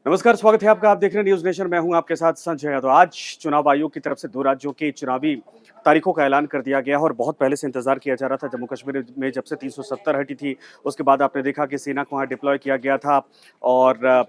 नमस्कार, स्वागत है आपका। आप देख रहे हैं न्यूज़ नेशन। मैं हूं आपके साथ संजय यादव। आज चुनाव आयोग की तरफ से 2 राज्यों के चुनावी तारीखों का ऐलान कर दिया गया है और बहुत पहले से इंतजार किया जा रहा था। जम्मू कश्मीर में जब से 370 हटी थी, उसके बाद आपने देखा कि सेना को वहाँ डिप्लॉय किया गया था और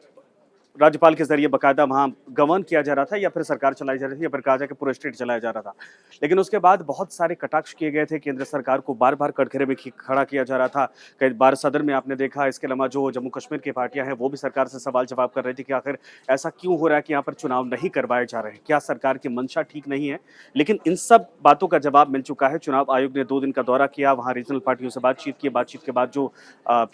राज्यपाल के ज़रिए बाकायदा वहाँ गवर्न किया जा रहा था या फिर सरकार चलाई जा रही थी या फिर कहा जाए कि पूरा स्टेट चलाया जा रहा था। लेकिन उसके बाद बहुत सारे कटाक्ष किए गए थे, केंद्र सरकार को बार-बार कटघरे में खी खड़ा किया जा रहा था। कई बार सदन में आपने देखा, इसके अलावा जो जम्मू कश्मीर की पार्टियाँ हैं, वो भी सरकार से सवाल-जवाब कर रही थी कि आखिर ऐसा क्यों हो रहा है कि यहाँ पर चुनाव नहीं करवाए जा रहे हैं? क्या सरकार की मंशा ठीक नहीं है? लेकिन इन सब बातों का जवाब मिल चुका है। चुनाव आयोग ने 2 दिन का दौरा किया, वहाँ रीजनल पार्टियों से बातचीत की। बातचीत के बाद जो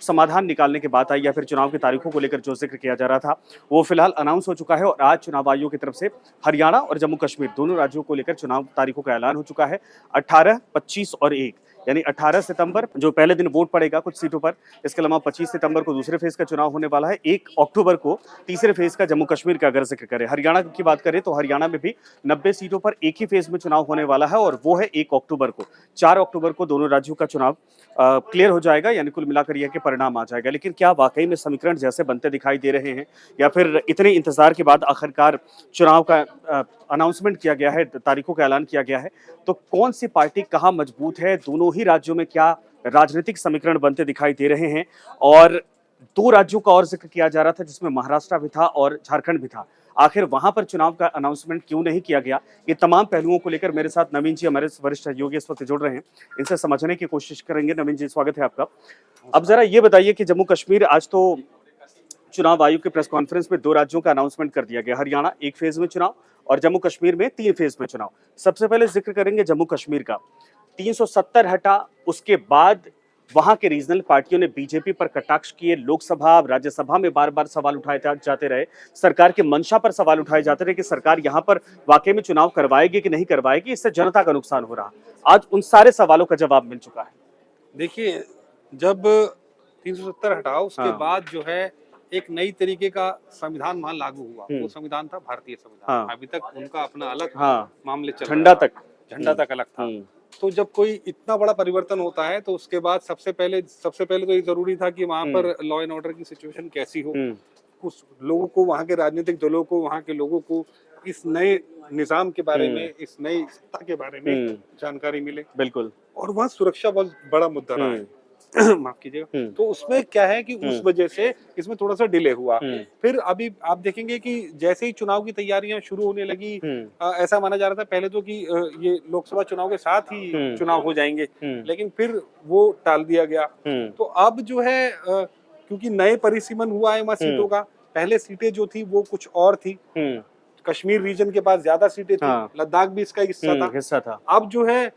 समाधान निकालने की बात आई या फिर चुनाव की तारीखों को लेकर जो ज़िक्र किया जा रहा था, वो फिलहाल अनाउंस हो चुका है और आज चुनाव आयोग की तरफ से हरियाणा और जम्मू कश्मीर दोनों राज्यों को लेकर चुनाव तारीखों का ऐलान हो चुका है। 18, 25 और 1 यानी 18 सितंबर जो पहले दिन वोट पड़ेगा कुछ सीटों पर। इसके अलावा 25 सितंबर को दूसरे फेज का चुनाव होने वाला है। 1 अक्टूबर को तीसरे फेज का जम्मू कश्मीर का अगर जिक्र करें। हरियाणा की बात करें तो हरियाणा में भी 90 सीटों पर एक ही फेज में चुनाव होने वाला है और वो है 1 अक्टूबर को। 4 अक्टूबर को दोनों राज्यों का चुनाव क्लियर हो जाएगा, यानी कुल मिलाकर यह कि परिणाम आ जाएगा। लेकिन क्या वाकई में समीकरण जैसे बनते दिखाई दे रहे हैं या फिर इतने इंतजार के बाद आखिरकार चुनाव का अनाउंसमेंट किया गया है, तारीखों का ऐलान किया गया है, तो कौन सी पार्टी कहाँ मजबूत है? दोनों ही राज्यों में क्या राजनीतिक समीकरण बनते दिखाई दे रहे हैं? और 2 राज्यों का और जिक्र किया जा रहा था जिसमें महाराष्ट्र भी था और झारखंड भी था। आखिर वहां पर चुनाव का अनाउंसमेंट क्यों नहीं किया गया? ये तमाम पहलुओं को लेकर मेरे साथ नवीन जी, हमारे वरिष्ठ सहयोगी इस वक्त जुड़ रहे हैं। इनसे समझने की कोशिश करेंगे। नवीन जी, स्वागत है आपका। अब जरा ये बताइए कि जम्मू कश्मीर आज तो चुनाव आयोग की प्रेस कॉन्फ्रेंस में 2 राज्यों का अनाउंसमेंट कर दिया गया। हरियाणा 1 फेज में चुनाव और जम्मू कश्मीर में 3 फेज में चुनाव। सबसे पहले जिक्र करेंगे जम्मू कश्मीर का। 370 हटा, उसके बाद वहां के रीजनल पार्टियों ने बीजेपी पर कटाक्ष किए। लोकसभा, राज्यसभा में बार-बार सवाल उठाए जाते रहे। सरकार की मंशा पर सवाल उठाए जाते रहे कि सरकार यहाँ पर वाकई में चुनाव करवाएगी कि नहीं करवाएगी, इससे जनता का नुकसान हो रहा। आज उन सारे सवालों का जवाब मिल चुका है। देखिए, जब 370 हटाओ उसके हाँ। बाद जो है एक नई तरीके का संविधान वहाँ लागू हुआ। वो हम्म। संविधान था भारतीय संविधान। हाँ। अभी तक उनका अपना अलग हाँ। मामले चल झंडा रहे थे। तक। झंडा तक अलग था। हम्म। तो जब कोई इतना बड़ा परिवर्तन होता है तो उसके बाद सबसे पहले तो ये जरूरी था कि वहाँ पर लॉ एंड ऑर्डर की सिचुएशन कैसी हो। उस लोगों को, वहाँ के राजनीतिक दलों को, वहाँ के लोगों को इस नए निजाम के बारे में, इस नई सत्ता के बारे में जानकारी मिले। बिल्कुल। और वहाँ सुरक्षा बहुत बड़ा मुद्दा रहा है। माफ कीजिएगा। तो उसमें क्या है कि उस वजह से इसमें थोड़ा सा डिले हुआ। फिर अभी आप देखेंगे कि जैसे ही चुनाव की तैयारियां शुरू होने लगी, ऐसा माना जा रहा था पहले तो कि ये लोकसभा चुनाव के साथ ही चुनाव हो जाएंगे, लेकिन फिर वो टाल दिया गया। तो अब जो है क्योंकि नए परिसीमन हुआ है वहाँ सीटों का। पहले सीटें जो थी वो कुछ और थी। कश्मीर रीजन के पास ज्यादा सीटें थी। लद्दाख भी इसका हिस्सा था। अब जो है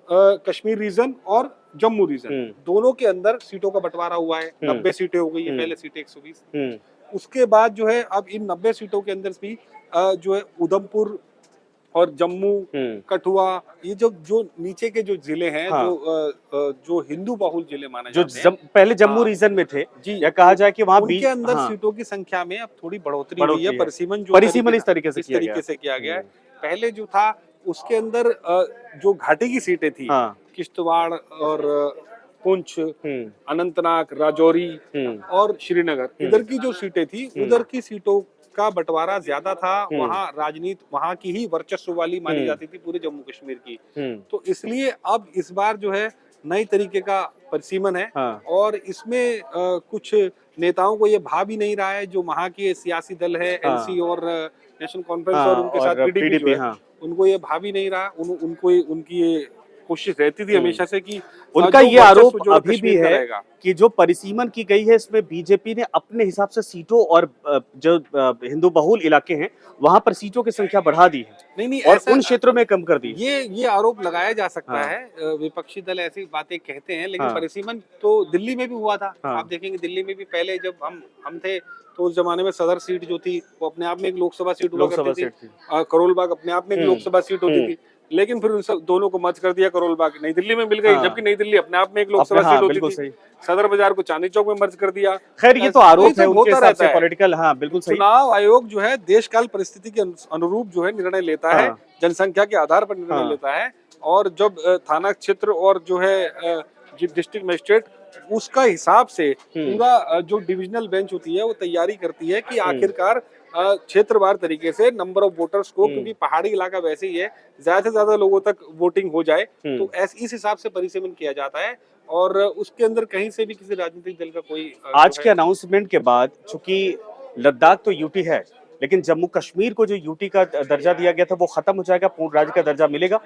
कश्मीर रीजन और जम्मू रीजन दोनों के अंदर सीटों का बंटवारा हुआ है। 90 सीटें हो गई है, पहले सीटें 120 थी। उसके बाद जो है अब इन 90 सीटों के अंदर भी जो है उधमपुर और जम्मू, कठुआ, ये जो नीचे के जो जिले हैं, जो हिंदू बहुल जिले माने जाते हैं, पहले जम्मू रीजन में थे जी, या कहा जाए कि वहाँ उनके अंदर सीटों की संख्या में अब थोड़ी बढ़ोतरी हुई है। परिसीमन इस तरीके से किया गया है। पहले जो था उसके अंदर जो घाटी की सीटें थी, किश्तवाड़ और पुंछ, अनंतनाग, राजौरी और श्रीनगर, इधर की जो सीटें थी, उधर की सीटों का बंटवारा ज्यादा था। वहाँ राजनीति वहाँ की ही वर्चस्व वाली मानी जाती थी पूरे जम्मू कश्मीर की। तो इसलिए अब इस बार जो है नई तरीके का परिसीमन है। और इसमें कुछ नेताओं को ये भाव ही नहीं रहा है, जो वहाँ के सियासी दल है, एनसी और नेशनल कॉन्फ्रेंस और उनके साथ पीडीपी जो है, उनको ये भाव ही नहीं रहा। उनको उनकी ये कोशिश रहती थी हमेशा से कि उनका ये आरोप अभी भी है कि जो परिसीमन की गई है इसमें बीजेपी ने अपने हिसाब से सीटों और जो हिंदू बहुल इलाके हैं वहां पर सीटों की संख्या बढ़ा दी है। नहीं, और उन क्षेत्रों में कम कर दी। ये आरोप लगाया जा सकता है। विपक्षी दल ऐसी बातें कहते हैं, लेकिन परिसीमन तो दिल्ली में भी हुआ था। आप देखेंगे दिल्ली में भी पहले जब हम थे तो उस जमाने में सदर सीट जो थी वो अपने आप में एक लोकसभा सीट हुआ करती थी। करोल बाग अपने आप में एक लोकसभा सीट होती थी, लेकिन फिर उन दोनों को मर्ज कर दिया। करोल बाग नई दिल्ली में मिल गई, जबकि नई दिल्ली अपने आप में एक लोकसभा सीट होती थी। सदर बाजार को चांदनी चौक में मर्ज कर दिया। खैर ये तो आरोप है उनके हिसाब से पॉलिटिकल। हाँ, बिल्कुल सही। चुनाव आयोग जो है देशकाल परिस्थिति के अनुरूप जो है निर्णय लेता है, जनसंख्या के आधार पर निर्णय लेता है। और जब थाना क्षेत्र और जो है डिस्ट्रिक्ट मजिस्ट्रेट उसका हिसाब से पूरा जो डिविजनल बेंच होती है वो तैयारी करती है कि आखिरकार क्षेत्रवार तरीके से नंबर ऑफ वोटर्स को, क्योंकि पहाड़ी इलाका वैसे ही है, ज्यादा से ज्यादा लोगों तक वोटिंग हो जाए, तो इस हिसाब से परिसीमन किया जाता है। और उसके अंदर कहीं से भी किसी राजनीतिक दल का कोई आज के अनाउंसमेंट के बाद, चूंकि लद्दाख तो यूटी है, लेकिन जम्मू कश्मीर को जो यूटी का दर्जा दिया गया था वो खत्म हो जाएगा, पूर्ण राज्य का दर्जा मिलेगा?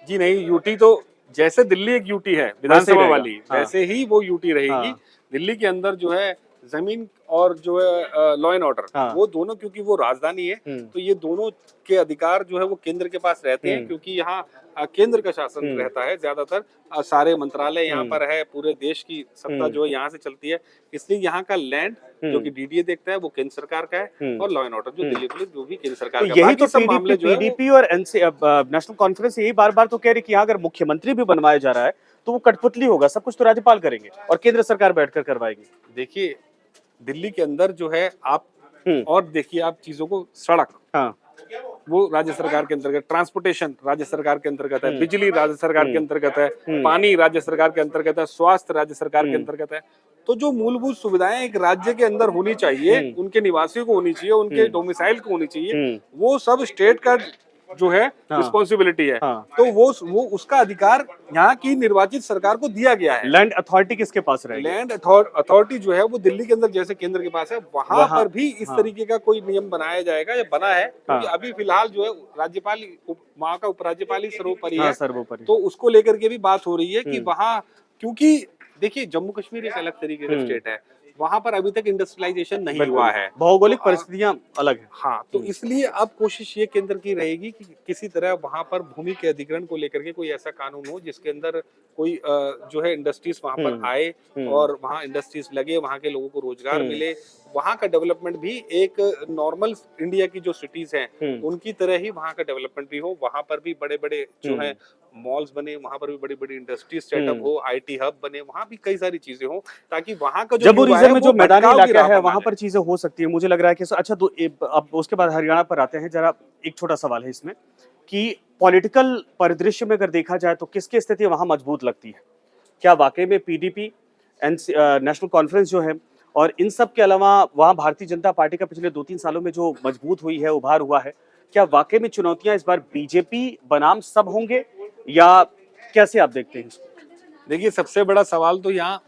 जी नहीं, यूटी तो जैसे दिल्ली एक यूटी है विधानसभा वाली, वैसे ही वो यूटी रहेगी। दिल्ली के अंदर जो है जमीन और जो है लॉ एंड ऑर्डर, वो दोनों, क्योंकि वो राजधानी है, तो ये दोनों के अधिकार जो है वो केंद्र के पास रहते हैं, क्योंकि यहाँ केंद्र का शासन रहता है ज्यादातर। सारे मंत्रालय यहाँ पर है, पूरे देश की सत्ता जो है यहाँ से चलती है, इसलिए यहाँ का लैंड जो कि डीडीए देखता है वो केंद्र सरकार का है, और लॉ एंड ऑर्डर जो दिल्ली पुलिस जो भी केंद्र सरकार का। यही तो पीडीपी और नेशनल कॉन्फ्रेंस यही बार बार तो कह रही कि यहाँ अगर मुख्यमंत्री भी बनवाया जा रहा है तो वो कठपुतली होगा, सब कुछ तो राज्यपाल करेंगे और केंद्र सरकार बैठकर करवाएगी। देखिए दिल्ली के अंदर जो है आप और देखिए आप चीजों को, सड़क वो राज्य सरकार के अंतर्गत, ट्रांसपोर्टेशन राज्य सरकार के अंतर्गत है, बिजली राज्य सरकार के अंतर्गत है, पानी राज्य सरकार के अंतर्गत है, स्वास्थ्य राज्य सरकार के अंतर्गत है। तो जो मूलभूत सुविधाएं एक राज्य के अंदर होनी चाहिए, उनके निवासियों को होनी चाहिए, उनके डोमिसाइल को होनी चाहिए, वो सब स्टेट का जो है रिस्पॉन्सिबिलिटी है। तो वो उसका अधिकार यहाँ की निर्वाचित सरकार को दिया गया है। लैंड अथॉरिटी किसके पास रहेगी? लैंड अथॉरिटी जो है वो दिल्ली के अंदर जैसे केंद्र के पास है, वहां पर भी इस तरीके का कोई नियम बनाया जाएगा या बना है, क्योंकि अभी फिलहाल जो है राज्यपाल, वहां का उपराज्यपाल ही सर्वोपरि है, तो उसको लेकर के भी बात हो रही है कि वहाँ, क्योंकि देखिए जम्मू कश्मीर एक अलग तरीके का स्टेट है, वहां पर अभी तक इंडस्ट्रियलाइजेशन नहीं हुआ है, भौगोलिक परिस्थितियां अलग है। हाँ, तो इसलिए अब कोशिश ये केंद्र की रहेगी कि किसी तरह वहां पर भूमि के अधिग्रहण को लेकर के कोई ऐसा कानून हो जिसके अंदर कोई जो है इंडस्ट्रीज वहां पर आए और वहां इंडस्ट्रीज लगे, वहां के लोगों को रोजगार मिले, वहां का डेवलपमेंट भी एक नॉर्मल इंडिया की जो सिटीज हैं उनकी तरह ही वहां का डेवलपमेंट भी हो, वहां पर भी बड़े बड़े जो है मॉल्स बने, वहां पर भी बड़ी बड़ी इंडस्ट्रीज सेटअप हो, आईटी हब बने, वहां भी कई सारी चीजें हो, ताकि वहां का जो रीजन में जो मैदानी इलाका है वहां पर चीजें हो सकती है। मुझे लग रहा है कि अच्छा, तो अब उसके बाद हरियाणा पर आते हैं। जरा एक छोटा सवाल है इसमें कि पॉलिटिकल परिदृश्य में अगर देखा जाए तो किसकी स्थिति वहां मजबूत लगती है? क्या वाकई में पीडीपी, नेशनल कॉन्फ्रेंस जो है, और इन सब के अलावा वहां भारतीय जनता पार्टी का पिछले 2-3 सालों में जो मजबूत हुई है, उभार हुआ है, क्या वाकई में चुनौतियां इस बार बीजेपी बनाम सब होंगे, या कैसे आप देखते हैं? देखिए सबसे बड़ा सवाल तो यहाँ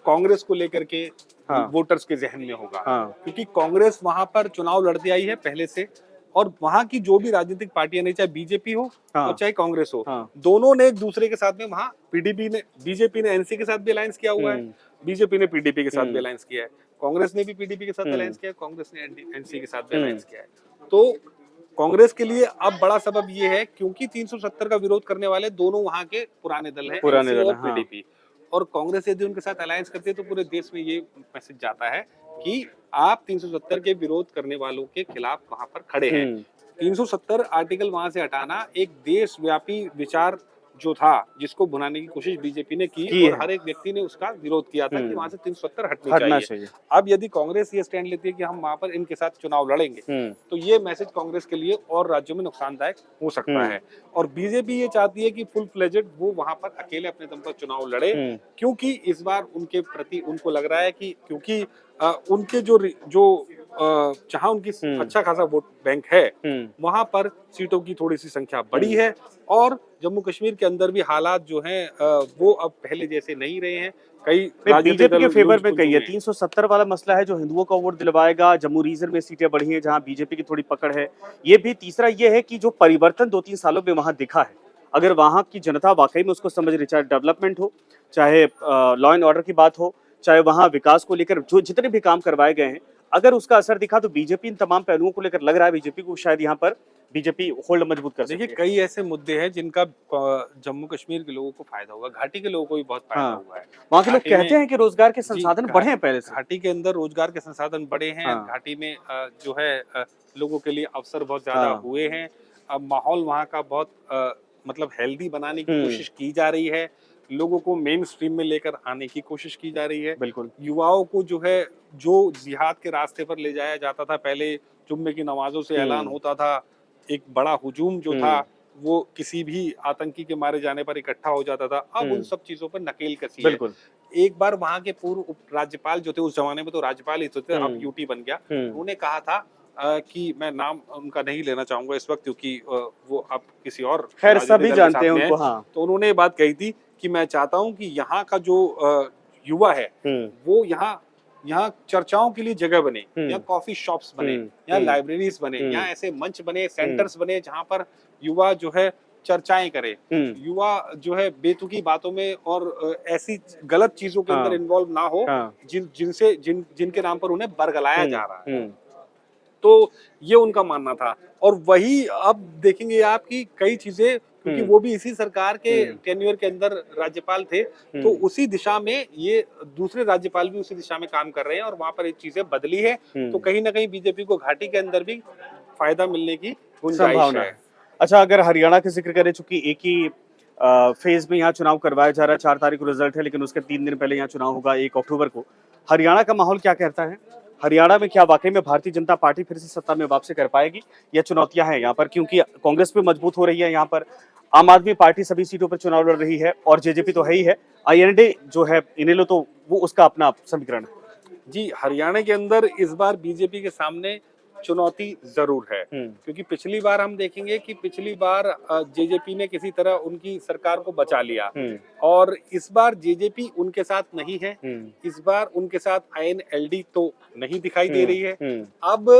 कांग्रेस को लेकर के वोटर्स के जहन में होगा, क्योंकि कांग्रेस वहां पर चुनाव लड़ती आई है पहले से, और वहां की जो भी राजनीतिक पार्टियां, नहीं चाहे बीजेपी हो और चाहे कांग्रेस हो, दोनों ने एक दूसरे के साथ में, वहां बीजेपी ने एनसी के साथ भी अलायंस किया हुआ है, बीजेपी ने पीडीपी के साथ भी अलायंस किया है, कांग्रेस ने भी पीडीपी के साथ अलायंस किया है, कांग्रेस ने एनसी के साथ भी अलायंस किया है। तो कांग्रेस के लिए अब बड़ा सबब ये है क्योंकि 370 का विरोध करने वाले दोनों वहां के पुराने दल हैं, एनसी और पीडीपी, और कांग्रेस यदि उनके साथ अलायंस करती है तो पूरे देश में ये मैसेज जाता है कि आप 370 के विरोध करने वालों के खिलाफ वहां पर खड़े हैं। 370 आर्टिकल वहां से हटाना एक देशव्यापी विचार जो था, जिसको भुनाने की कोशिश बीजेपी ने की और हर एक व्यक्ति ने उसका विरोध किया था कि वहां से 370 हटना चाहिए। अब यदि कांग्रेस ये स्टैंड लेती है कि हम वहां पर इनके साथ चुनाव लड़ेंगे, तो ये मैसेज कांग्रेस के लिए और राज्यों में नुकसानदायक हो सकता है, और बीजेपी ये चाहती है कि फुल फ्लेजेड वो वहां पर अकेले अपने दम पर चुनाव लड़े, क्योंकि इस बार उनके प्रति उनको लग रहा है कि क्योंकि उनके जो जहां उनकी अच्छा खासा वोट बैंक है, वहां पर सीटों की थोड़ी सी संख्या बढ़ी है, और जम्मू कश्मीर के अंदर भी हालात जो हैं वो अब पहले जैसे नहीं रहे हैं। कई बीजेपी के फेवर में कही है, 370 वाला मसला है जो हिंदुओं का वोट दिलवाएगा, जम्मू रीजन में सीटें बढ़ी हैं जहां बीजेपी की थोड़ी पकड़ है। ये भी तीसरा ये है कि जो परिवर्तन 2-3 सालों में वहां दिखा है, अगर वहां की जनता वाकई में उसको समझ रही, चाहे डेवलपमेंट हो, चाहे लॉ एंड ऑर्डर की बात हो, चाहे वहां विकास को लेकर जो जितने भी काम करवाए गए हैं, अगर उसका असर दिखा तो बीजेपी इन तमाम पहलुओं को लेकर लग रहा है बीजेपी को शायद यहाँ पर बीजेपी होल्ड मजबूत कर सकती है। देखिए कई ऐसे मुद्दे हैं जिनका जम्मू कश्मीर के लोगों को फायदा होगा, घाटी के लोगों को भी बहुत फायदा हुआ है। वहाँ के लोग कहते हैं कि रोजगार के संसाधन बढ़े हैं, पहले से घाटी के अंदर रोजगार के संसाधन बढ़े हैं, घाटी में जो है लोगों के लिए अवसर बहुत ज्यादा हुए हैं। अब माहौल वहाँ का बहुत मतलब हेल्दी बनाने की कोशिश की जा रही है, लोगों को मेन स्ट्रीम में लेकर आने की कोशिश की जा रही है। बिल्कुल, युवाओं को जो है जो जिहाद के रास्ते पर ले जाया जाता था, पहले जुम्मे की नमाजों से ऐलान होता था, एक बड़ा हुजूम जो था वो किसी भी आतंकी के मारे जाने पर इकट्ठा हो जाता था, अब उन सब चीजों पर नकेल कसी है। एक बार वहां के पूर्व राज्यपाल जो थे, उस जमाने में तो राज्यपाल ही तो थे, अब यूटी बन गया, उन्होंने कहा था कि मैं नाम उनका नहीं लेना चाहूंगा इस वक्त क्योंकि वो अब किसी और खैर राजनीतिक सभी दल के जानते साथ हैं में उनको। हैं। हाँ। तो उन्होंने ये बात कही थी कि मैं चाहता हूं कि यहाँ का जो युवा है वो यहाँ यहाँ चर्चाओं के लिए जगह बने, या कॉफी शॉप्स बने, या लाइब्रेरीज बने, या ऐसे मंच बने, सेंटर्स बने जहाँ पर युवा जो है चर्चाएं करे, युवा जो है बेतुकी बातों में और ऐसी गलत चीजों के अंदर इन्वॉल्व ना हो जिनके नाम पर उन्हें बरगलाया जा रहा है। तो ये उनका मानना था, और वही अब देखेंगे आप कि कई चीजें, क्योंकि वो भी इसी सरकार के टेन्योर के अंदर राज्यपाल थे, तो उसी दिशा में ये दूसरे राज्यपाल भी उसी दिशा में काम कर रहे हैं और वहां पर ये चीजें बदली है। तो कहीं ना कहीं बीजेपी को घाटी के अंदर भी फायदा मिलने की गुंजाइश है। अच्छा, अगर हरियाणा का जिक्र करें, चूंकि एक ही फेज में यहाँ चुनाव करवाया जा रहा है, 4 तारीख को रिजल्ट है, लेकिन उसके 3 दिन पहले यहाँ चुनाव होगा 1 अक्टूबर को। हरियाणा का माहौल क्या कहता है? हरियाणा में क्या वाकई में भारतीय जनता पार्टी फिर से सत्ता में वापसी कर पाएगी, या चुनौतियां हैं यहाँ पर? क्योंकि कांग्रेस भी मजबूत हो रही है यहाँ पर, आम आदमी पार्टी सभी सीटों पर चुनाव लड़ रही है, और जेजेपी तो है ही है, आईएनडी जो है इनेलो, तो वो उसका अपना समीकरण है। जी, हरियाणा के अंदर इस बार बीजेपी के सामने चुनौती जरूर है, क्योंकि पिछली बार हम देखेंगे कि पिछली बार जेजेपी ने किसी तरह उनकी सरकार को बचा लिया, और इस बार जेजेपी उनके साथ नहीं है। इस बार उनके साथ आईएनएलडी तो नहीं दिखाई दे रही है। अब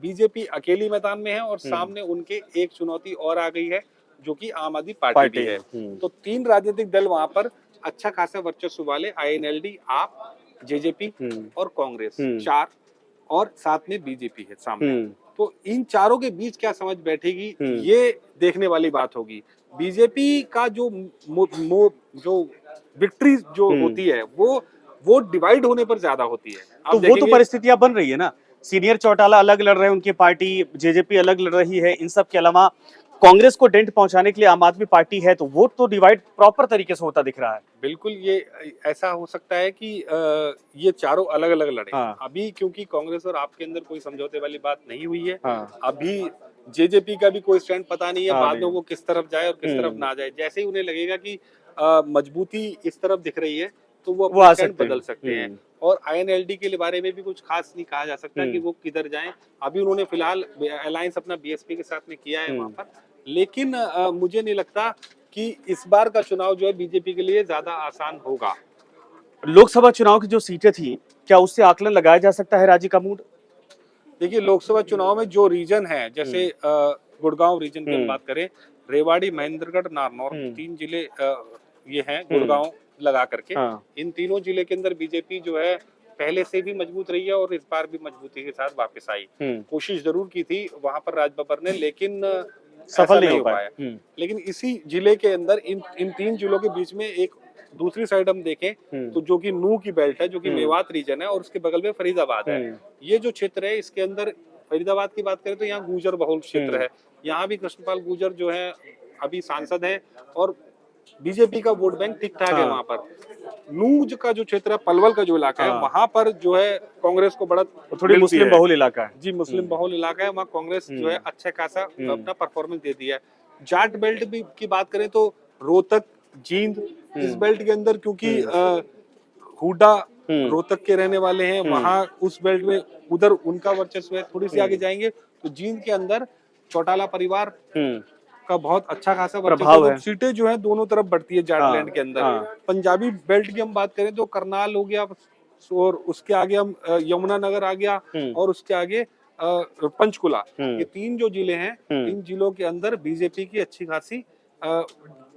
बीजेपी अकेली मैदान में है, और सामने उनके एक चुनौती और आ गई है जो कि आम आदमी पार्टी भी है। तो 3 राजनीतिक दल वहां पर अच्छा खासा वर्चस्व वाले, आईएनएलडी, आप, जेजेपी और कांग्रेस, 4, और साथ में बीजेपी है सामने। तो इन चारों के बीच क्या समझ बैठेगी, ये देखने वाली बात होगी। बीजेपी का जो विक्ट्री जो होती है वो डिवाइड होने पर ज्यादा होती है। तो वो तो परिस्थितियां बन रही है ना, सीनियर चौटाला अलग लड़ रहे हैं, उनकी पार्टी, जेजेपी अलग लड़ रही है, इन सब के अलावा कांग्रेस को डेंट पहुंचाने के लिए आम आदमी पार्टी है, तो वोट तो डिवाइड प्रॉपर तरीके से होता दिख रहा है। बिल्कुल, ये ऐसा हो सकता है कि ये चारों अलग अलग लड़े। अभी क्योंकि कांग्रेस और आपके अंदर कोई समझौते वाली बात नहीं हुई है, अभी जेजेपी का भी कोई स्टैंड पता नहीं है, बाद में वो किस तरफ जाए और किस तरफ ना जाए। जैसे ही उन्हें लगेगा कि मजबूती इस तरफ दिख रही है, तो वो अपना स्टैंड बदल सकते हैं। और आईएनएलडी के बारे में भी कुछ खास नहीं कहा जा सकता कि वो किधर जाएं। अभी उन्होंने फिलहाल अलायंस अपना बीएसपी के साथ में किया है वहां पर, लेकिन मुझे नहीं लगता कि इस बार का चुनाव जो है बीजेपी के लिए ज्यादा आसान होगा। लोकसभा चुनाव की जो सीटें थी, क्या उससे आकलन लगाया जा सकता है राज्य का मूड? देखिए, लोकसभा चुनाव में जो रीजन है, जैसे गुड़गांव रीजन की हम बात करें, रेवाड़ी, महेंद्रगढ़, नारनौल, 3 जिले ये हैं गुड़गांव लगा करके। इन तीनों जिले के अंदर बीजेपी जो है पहले से भी मजबूत रही है और इस बार भी मजबूती के साथ वापस आई। कोशिश जरूर की थी वहां पर राज बब्बर ने, लेकिन सफल नहीं हो पाया। लेकिन इसी जिले के अंदर इन 3 जिलों के बीच में एक दूसरी साइड हम देखें तो जो कि नूह की बेल्ट है, जो कि मेवात रीजन है, और उसके बगल में फरीदाबाद है। ये जो क्षेत्र है, इसके अंदर फरीदाबाद की बात करें तो यहाँ गुर्जर बहुल क्षेत्र है। यहाँ भी कृष्णपाल गुर्जर जो है अभी सांसद है, और बीजेपी का वोट बैंक ठीक ठाक है वहां पर। नूह का जो क्षेत्र है, पलवल का जो इलाका है, वहां पर जो है कांग्रेस को बड़ा थोड़ी मुस्लिम बहुल इलाका है। जी, मुस्लिम बहुल इलाका है, वहाँ कांग्रेस जो है अच्छा खासा अपना परफॉर्मेंस देती है। जाट बेल्ट भी की बात करें तो रोहतक, जींद, इस बेल्ट के अंदर, क्योंकि हुडा रोहतक के रहने वाले हैं, वहां उस बेल्ट में उधर उनका वर्चस्व है। थोड़ी सी आगे जाएंगे तो जींद के अंदर चौटाला परिवार का बहुत अच्छा खासा प्रभाव है। सीटें जो है दोनों तरफ बढ़ती है जाटलैंड के अंदर। पंजाबी बेल्ट की हम बात करें तो करनाल हो गया, और उसके आगे हम यमुनानगर आ गया, और उसके आगे पंचकुला। ये 3 जो जिले हैं, इन जिलों के अंदर बीजेपी की अच्छी खासी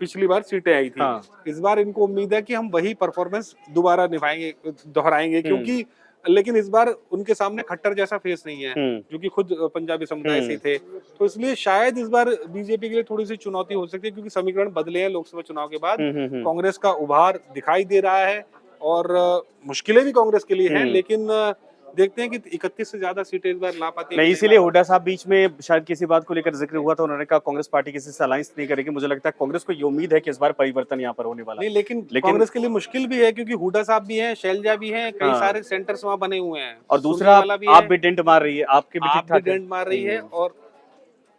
पिछली बार सीटें आई थी। इस बार इनको उम्मीद है कि हम वही परफॉर्मेंस दोबारा निभाएंगे, दोहराएंगे, क्योंकि लेकिन इस बार उनके सामने खट्टर जैसा फेस नहीं है, जो कि खुद पंजाबी समुदाय से थे। तो इसलिए शायद इस बार बीजेपी के लिए थोड़ी सी चुनौती हो सकती है, क्योंकि समीकरण बदले हैं लोकसभा चुनाव के बाद। कांग्रेस का उभार दिखाई दे रहा है, और मुश्किलें भी कांग्रेस के लिए हैं, लेकिन देखते हैं कि 31 से ज्यादा सीटें इस बार ला पाती नहीं। इसीलिए हुड्डा साहब बीच में शायद किसी बात को लेकर जिक्र हुआ था, उन्होंने कहा कांग्रेस पार्टी किसी से अलायंस नहीं करेगी। मुझे लगता है कांग्रेस को ये उम्मीद है कि इस बार परिवर्तन यहाँ पर होने वाला नहीं, लेकिन कांग्रेस के लिए मुश्किल भी है, क्योंकि हुड्डा साहब भी हैं, शैलजा भी हैं, कई सारे सेंटर्स वहां बने हुए हैं, और दूसरा आप भी डेंट मार रही है, आपके भी ठीक ठाक डेंट मार रही है, और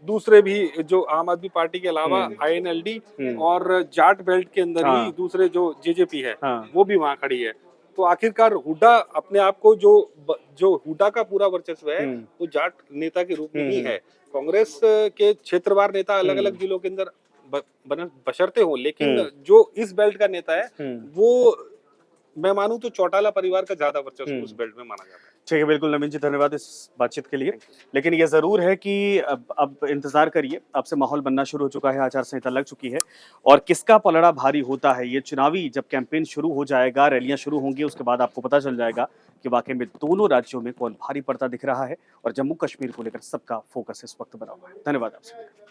दूसरे भी जो आम आदमी पार्टी के अलावा आईएनएलडी और जाट बेल्ट के अंदर ही दूसरे जो जेजेपी है, वो भी वहां खड़ी है। तो आखिरकार हुड्डा अपने आप को जो हुड्डा का पूरा वर्चस्व है वो जाट नेता के रूप में ही है। कांग्रेस के क्षेत्रवार नेता अलग अलग जिलों के अंदर बशर्ते हो, लेकिन जो इस बेल्ट का नेता है वो मैं मानूं तो चौटाला परिवार का ज्यादा वर्चस्व उस बेल्ट में माना जाता है। ठीक है, बिल्कुल नवीन जी, धन्यवाद इस बातचीत के लिए। लेकिन ये ज़रूर है कि अब इंतज़ार करिए, अब से माहौल बनना शुरू हो चुका है, आचार संहिता लग चुकी है और किसका पलड़ा भारी होता है, ये चुनावी जब कैंपेन शुरू हो जाएगा, रैलियाँ शुरू होंगी, उसके बाद आपको पता चल जाएगा कि वाक़ई में दोनों राज्यों में कौन भारी पड़ता दिख रहा है और जम्मू-कश्मीर को लेकर सबका फ़ोकस इस वक़्त बना हुआ है। धन्यवाद आपसे।